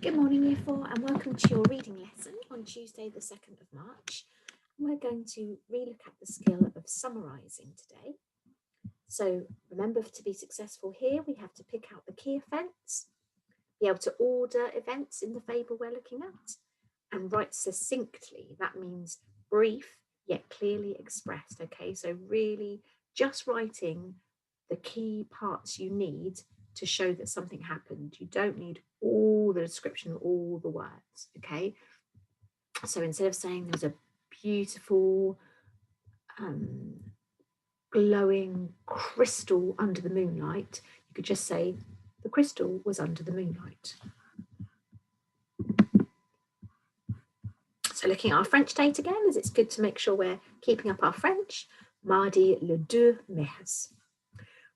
Good morning, Year 4, and welcome to your reading lesson on Tuesday, the 2nd of March. We're going to relook at the skill of summarising today. So remember, to be successful here, we have to pick out the key events, be able to order events in the fable we're looking at, and write succinctly. That means brief, yet clearly expressed, okay? So really just writing the key parts you need to show that something happened. You don't need all the description, all the words, okay? So instead of saying there was a beautiful glowing crystal under the moonlight, you could just say the crystal was under the moonlight. So looking at our French date again, as it's good to make sure we're keeping up our French. Mardi le 2 mai.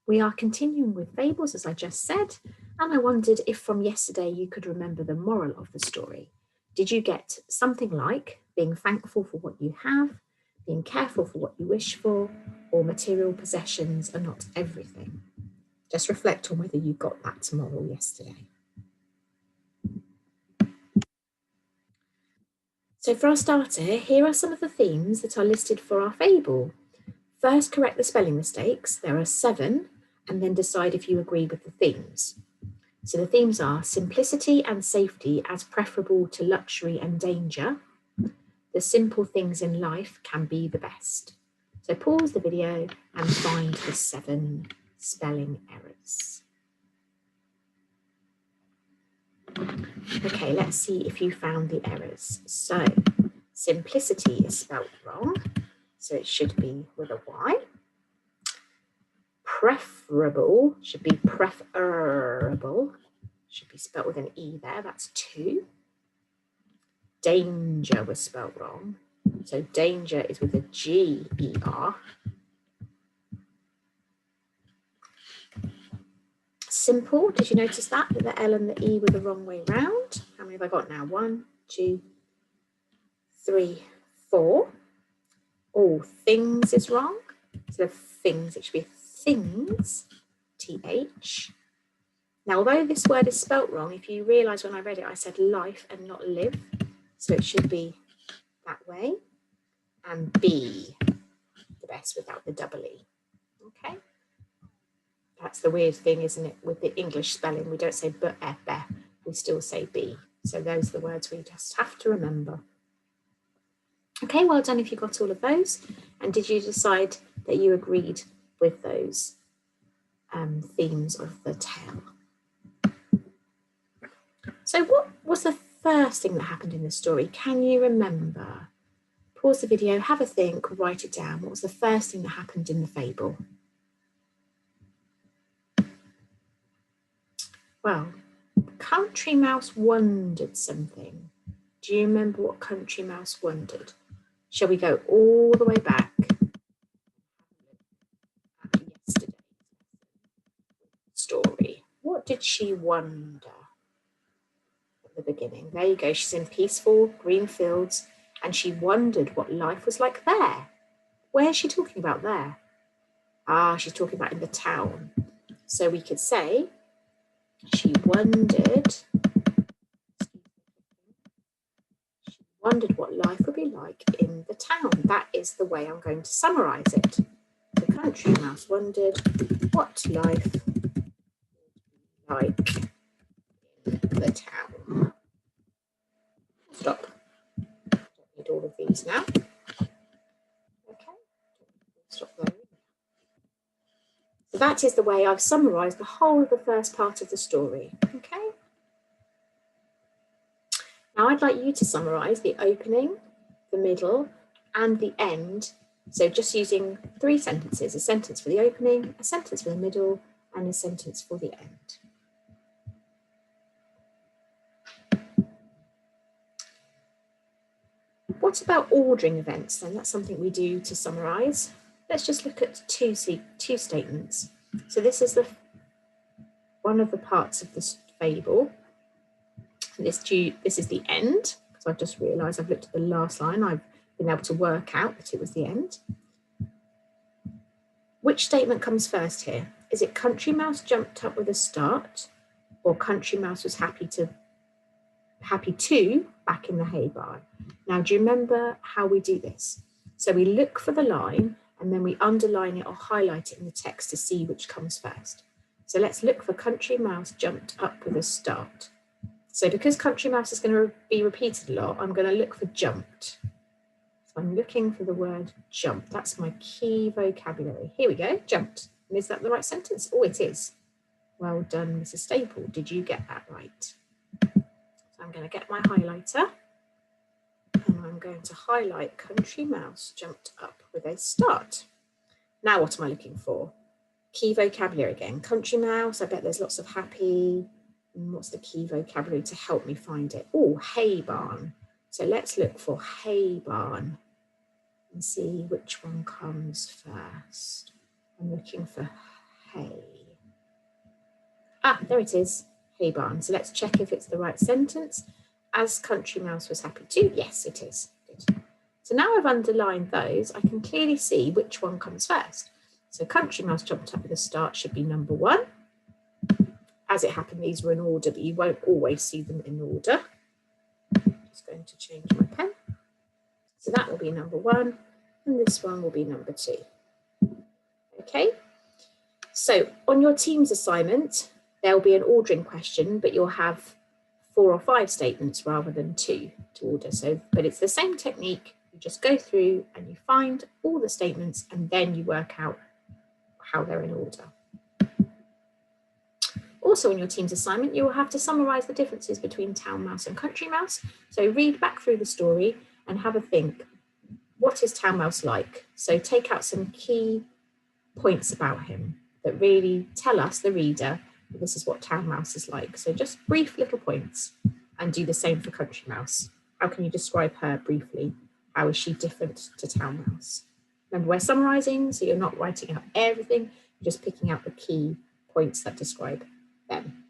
We are continuing with fables, as I just said, and I wondered if from yesterday you could remember the moral of the story. Did you get something like being thankful for what you have, being careful for what you wish for, or material possessions are not everything? Just reflect on whether you got that moral yesterday. So for our starter, here are some of the themes that are listed for our fable. First, correct the spelling mistakes. There are 7, and then decide if you agree with the themes. So the themes are simplicity and safety as preferable to luxury and danger. The simple things in life can be the best. So pause the video and find the 7 spelling errors. Okay, let's see if you found the errors. So simplicity is spelt wrong, so it should be with a Y. Preferable should be preferable, should be spelt with an E there, that's 2. Danger was spelt wrong, so danger is with a G-E-R. Simple, did you notice that the L and the E were the wrong way round? How many have I got now? 1, 2, 3, 4. All things is wrong. Instead of things, it should be things, T-H. Now, although this word is spelt wrong, if you realise when I read it, I said life and not live. So it should be that way. And be the best without the double E. Okay? That's the weird thing, isn't it? With the English spelling, we don't say be, we still say be. So those are the words we just have to remember. Okay, well done if you got all of those. And did you decide that you agreed with those themes of the tale? So what was the first thing that happened in the story? Can you remember? Pause the video, have a think, write it down. What was the first thing that happened in the fable? Well, Country Mouse wondered something. Do you remember what Country Mouse wondered? Shall we go all the way back at yesterday's story? What did she wonder at the beginning? There you go. She's in peaceful green fields and she wondered what life was like there. Where is she talking about there? She's talking about in the town. So we could say she wondered what life would be like in the town. That is the way I'm going to summarise it. The Country Mouse wondered what life would be like in the town. Stop. Don't need all of these now. Okay, stop there. So that is the way I've summarised the whole of the first part of the story. Okay. Now I'd like you to summarise the opening, the middle, and the end. So just using 3 sentences, a sentence for the opening, a sentence for the middle, and a sentence for the end. What about ordering events then? That's something we do to summarise. Let's just look at two statements. So this is one of the parts of this fable. This is the end, because I've just realised I've looked at the last line. I've been able to work out that it was the end. Which statement comes first here? Is it Country Mouse jumped up with a start, or Country Mouse was happy to happy 2 back in the hay barn. Now, do you remember how we do this? So we look for the line and then we underline it or highlight it in the text to see which comes first. So let's look for Country Mouse jumped up with a start. So because Country Mouse is going to be repeated a lot, I'm going to look for jumped. So I'm looking for the word jump. That's my key vocabulary. Here we go, jumped. And is that the right sentence? Oh, it is. Well done, Mrs. Staple. Did you get that right? So I'm going to get my highlighter and I'm going to highlight Country Mouse jumped up with a start. Now what am I looking for? Key vocabulary again. Country Mouse, I bet there's lots of happy. And what's the key vocabulary to help me find it? Oh, hay barn. So let's look for hay barn and see which one comes first. I'm looking for hay. Ah, there it is, hay barn. So let's check if it's the right sentence. As Country Mouse was happy too. Yes, it is. Good. So now I've underlined those, I can clearly see which one comes first. So Country Mouse jumped up with a start should be number 1. As it happened, these were in order, but you won't always see them in order. Just going to change my pen. So that will be number 1, and this one will be number 2. Okay, so on your team's assignment, there'll be an ordering question, but you'll have 4 or 5 statements rather than 2 to order. So, but it's the same technique. You just go through and you find all the statements, and then you work out how they're in order. Also in your team's assignment, you will have to summarise the differences between Town Mouse and Country Mouse. So read back through the story and have a think. What is Town Mouse like? So take out some key points about him that really tell us, the reader, that this is what Town Mouse is like. So just brief little points, and do the same for Country Mouse. How can you describe her briefly? How is she different to Town Mouse? Remember, we're summarising, so you're not writing out everything, you're just picking out the key points that describe them.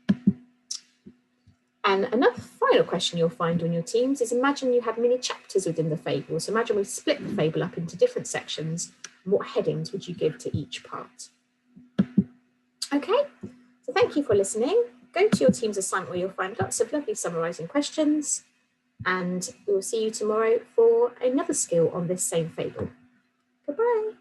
And another final question you'll find on your teams is, imagine you had mini chapters within the fable. So imagine we split the fable up into different sections. And what headings would you give to each part? Okay, so thank you for listening. Go to your team's assignment where you'll find lots of lovely summarising questions, and we will see you tomorrow for another skill on this same fable. Goodbye.